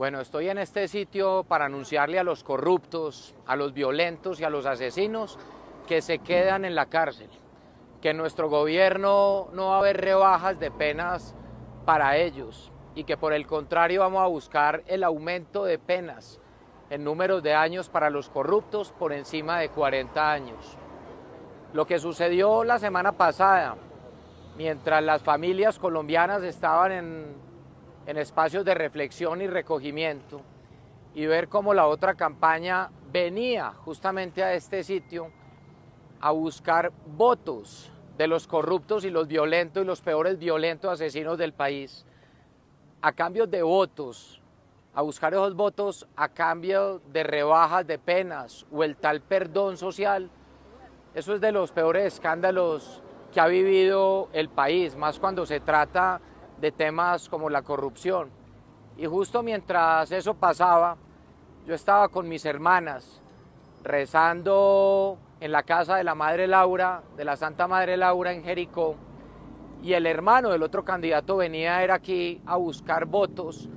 Bueno, estoy en este sitio para anunciarle a los corruptos, a los violentos y a los asesinos que se quedan en la cárcel, que en nuestro gobierno no va a haber rebajas de penas para ellos y que por el contrario vamos a buscar el aumento de penas en números de años para los corruptos por encima de 40 años. Lo que sucedió la semana pasada, mientras las familias colombianas estaban en espacios de reflexión y recogimiento, y ver cómo la otra campaña venía justamente a este sitio a buscar votos de los corruptos y los violentos y los peores violentos asesinos del país, a cambio de votos, a buscar esos votos a cambio de rebajas de penas o el tal perdón social. Eso es de los peores escándalos que ha vivido el país, más cuando se trata de temas como la corrupción. Y justo mientras eso pasaba, yo estaba con mis hermanas rezando en la casa de la Madre Laura, de la Santa Madre Laura en Jericó, y el hermano del otro candidato venía era aquí a buscar votos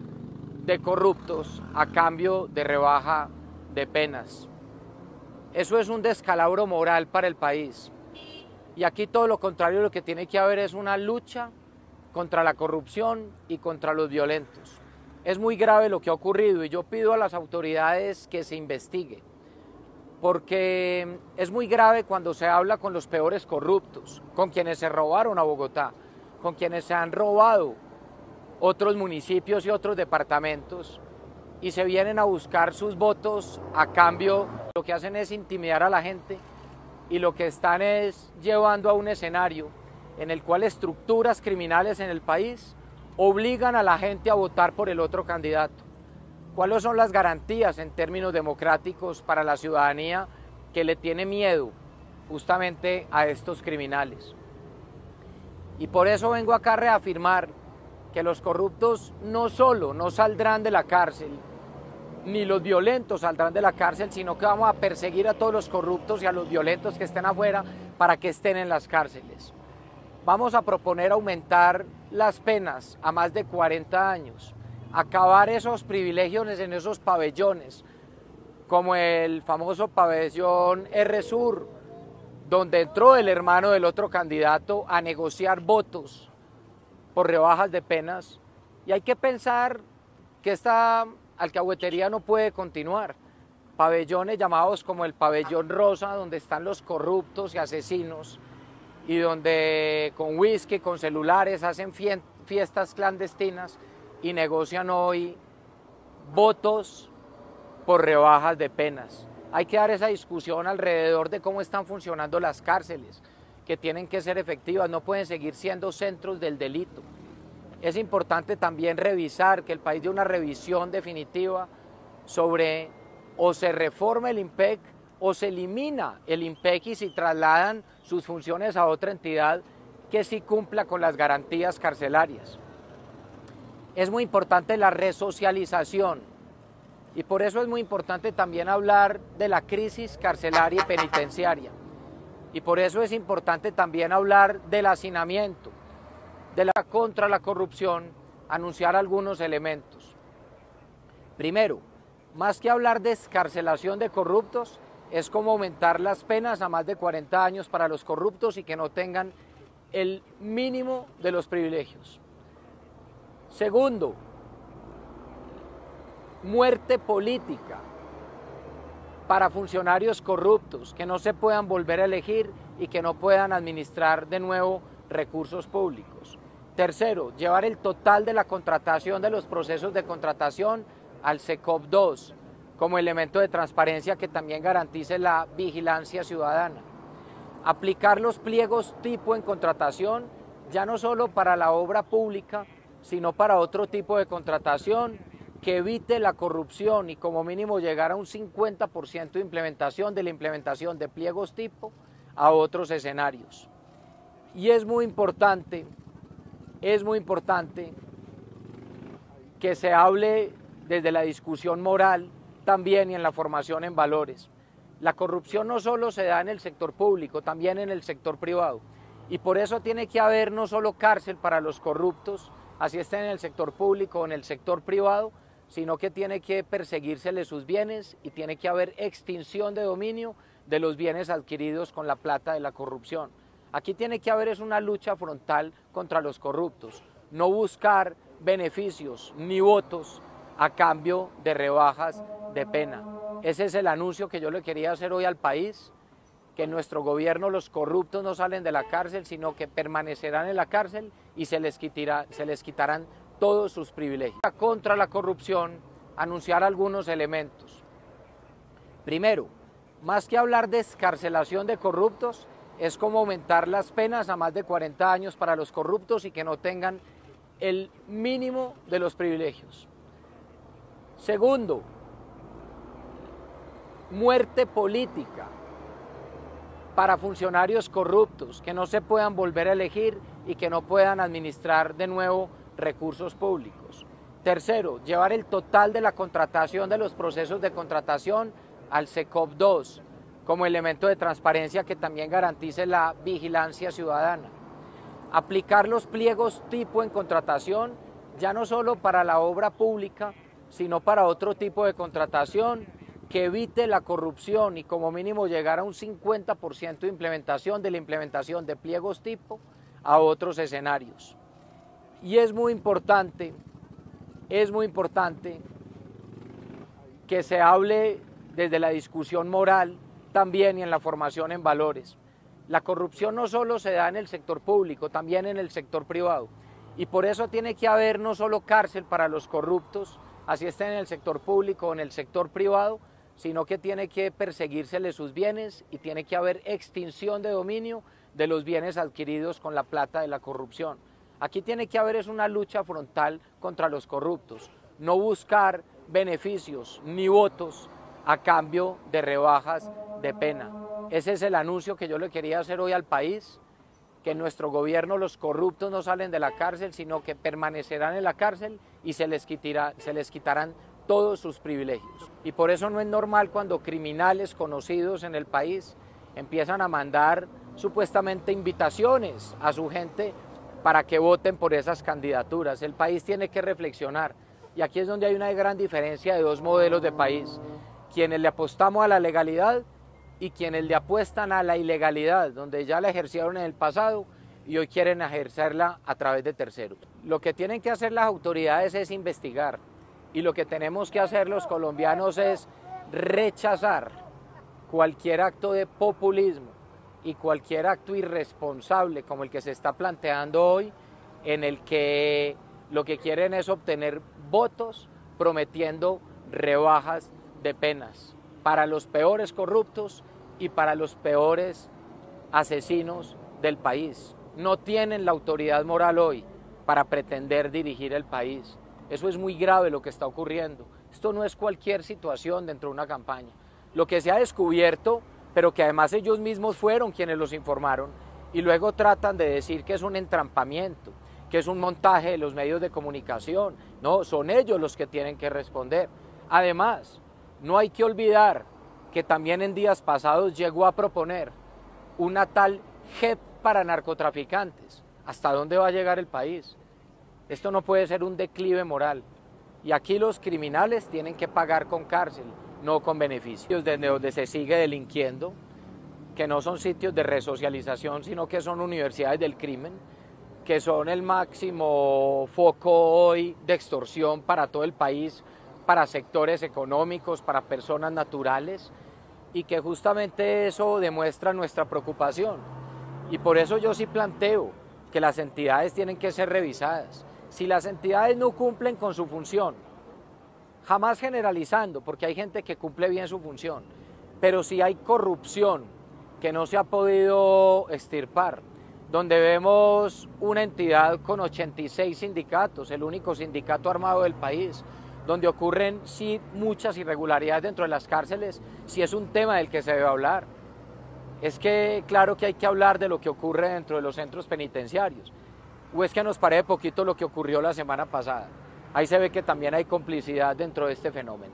de corruptos a cambio de rebaja de penas. Eso es un descalabro moral para el país. Y aquí todo lo contrario, lo que tiene que haber es una lucha contra la corrupción y contra los violentos. Es muy grave lo que ha ocurrido y yo pido a las autoridades que se investigue, porque es muy grave cuando se habla con los peores corruptos, con quienes se robaron a Bogotá, con quienes se han robado otros municipios y otros departamentos, y se vienen a buscar sus votos a cambio. Lo que hacen es intimidar a la gente y lo que están es llevando a un escenario en el cual estructuras criminales en el país obligan a la gente a votar por el otro candidato. ¿Cuáles son las garantías en términos democráticos para la ciudadanía que le tiene miedo justamente a estos criminales? Y por eso vengo acá a reafirmar que los corruptos no solo no saldrán de la cárcel, ni los violentos saldrán de la cárcel, sino que vamos a perseguir a todos los corruptos y a los violentos que estén afuera para que estén en las cárceles. Vamos a proponer aumentar las penas a más de 40 años, acabar esos privilegios en esos pabellones, como el famoso pabellón R-Sur, donde entró el hermano del otro candidato a negociar votos por rebajas de penas. Y hay que pensar que esta alcahuetería no puede continuar. Pabellones llamados como el pabellón rosa, donde están los corruptos y asesinos, y donde con whisky, con celulares hacen fiestas clandestinas y negocian hoy votos por rebajas de penas. Hay que dar esa discusión alrededor de cómo están funcionando las cárceles, que tienen que ser efectivas, no pueden seguir siendo centros del delito. Es importante también revisar, que el país dé una revisión definitiva sobre o se reforma el IMPEC o se elimina el IMPEC y se trasladan sus funciones a otra entidad que sí cumpla con las garantías carcelarias. Es muy importante la resocialización y por eso es muy importante también hablar de la crisis carcelaria y penitenciaria. Y por eso es importante también hablar del hacinamiento, de la contra la corrupción, anunciar algunos elementos. Primero, más que hablar de excarcelación de corruptos, es como aumentar las penas a más de 40 años para los corruptos y que no tengan el mínimo de los privilegios. Segundo, muerte política para funcionarios corruptos, que no se puedan volver a elegir y que no puedan administrar de nuevo recursos públicos. Tercero, llevar el total de la contratación, de los procesos de contratación, al SECOP 2, como elemento de transparencia que también garantice la vigilancia ciudadana. Aplicar los pliegos tipo en contratación, ya no solo para la obra pública, sino para otro tipo de contratación que evite la corrupción y como mínimo llegar a un 50% de implementación de la implementación de pliegos tipo a otros escenarios. Y es muy importante que se hable desde la discusión moral también y en la formación en valores. La corrupción no solo se da en el sector público, también en el sector privado. Y por eso tiene que haber no solo cárcel para los corruptos, así estén en el sector público o en el sector privado, sino que tiene que perseguírsele sus bienes y tiene que haber extinción de dominio de los bienes adquiridos con la plata de la corrupción. Aquí tiene que haber una lucha frontal contra los corruptos, no buscar beneficios ni votos a cambio de rebajas de pena. Ese es el anuncio que yo le quería hacer hoy al país, que en nuestro gobierno los corruptos no salen de la cárcel, sino que permanecerán en la cárcel y se les quitarán todos sus privilegios. Contra la corrupción, anunciar algunos elementos. Primero, más que hablar de excarcelación de corruptos, es como aumentar las penas a más de 40 años para los corruptos y que no tengan el mínimo de los privilegios. Segundo, muerte política para funcionarios corruptos, que no se puedan volver a elegir y que no puedan administrar de nuevo recursos públicos. Tercero, llevar el total de la contratación de los procesos de contratación al SECOP 2 como elemento de transparencia que también garantice la vigilancia ciudadana. Aplicar los pliegos tipo en contratación, ya no solo para la obra pública, sino para otro tipo de contratación que evite la corrupción y como mínimo llegar a un 50% de implementación de pliegos tipo a otros escenarios. Y es muy importante que se hable desde la discusión moral también y en la formación en valores. La corrupción no solo se da en el sector público, también en el sector privado. Y por eso tiene que haber no solo cárcel para los corruptos, así estén en el sector público o en el sector privado, sino que tiene que perseguírsele sus bienes y tiene que haber extinción de dominio de los bienes adquiridos con la plata de la corrupción. Aquí tiene que haber una lucha frontal contra los corruptos, no buscar beneficios ni votos a cambio de rebajas de pena. Ese es el anuncio que yo le quería hacer hoy al país, que en nuestro gobierno los corruptos no salen de la cárcel, sino que permanecerán en la cárcel y se les quitarán todos sus privilegios. Y por eso no es normal cuando criminales conocidos en el país empiezan a mandar supuestamente invitaciones a su gente para que voten por esas candidaturas. El país tiene que reflexionar y aquí es donde hay una gran diferencia de dos modelos de país. Quienes le apostamos a la legalidad y quienes le apuestan a la ilegalidad, donde ya la ejercieron en el pasado y hoy quieren ejercerla a través de terceros. Lo que tienen que hacer las autoridades es investigar y lo que tenemos que hacer los colombianos es rechazar cualquier acto de populismo y cualquier acto irresponsable como el que se está planteando hoy, en el que lo que quieren es obtener votos prometiendo rebajas de penas para los peores corruptos y para los peores asesinos del país. No tienen la autoridad moral hoy para pretender dirigir el país. Eso es muy grave lo que está ocurriendo. Esto no es cualquier situación dentro de una campaña. Lo que se ha descubierto, pero que además ellos mismos fueron quienes los informaron y luego tratan de decir que es un entrampamiento, que es un montaje de los medios de comunicación. No, son ellos los que tienen que responder. Además, no hay que olvidar que también en días pasados llegó a proponer una tal JEP para narcotraficantes. ¿Hasta dónde va a llegar el país? Esto no puede ser un declive moral. Y aquí los criminales tienen que pagar con cárcel, no con beneficios, desde donde se sigue delinquiendo, que no son sitios de resocialización, sino que son universidades del crimen, que son el máximo foco hoy de extorsión para todo el país, para sectores económicos, para personas naturales, y que justamente eso demuestra nuestra preocupación. Y por eso yo sí planteo que las entidades tienen que ser revisadas. Si las entidades no cumplen con su función, jamás generalizando, porque hay gente que cumple bien su función, pero si hay corrupción que no se ha podido extirpar, donde vemos una entidad con 86 sindicatos, el único sindicato armado del país, donde ocurren sí muchas irregularidades dentro de las cárceles, sí es un tema del que se debe hablar. Es que claro que hay que hablar de lo que ocurre dentro de los centros penitenciarios. O es que nos parece poquito lo que ocurrió la semana pasada. Ahí se ve que también hay complicidad dentro de este fenómeno.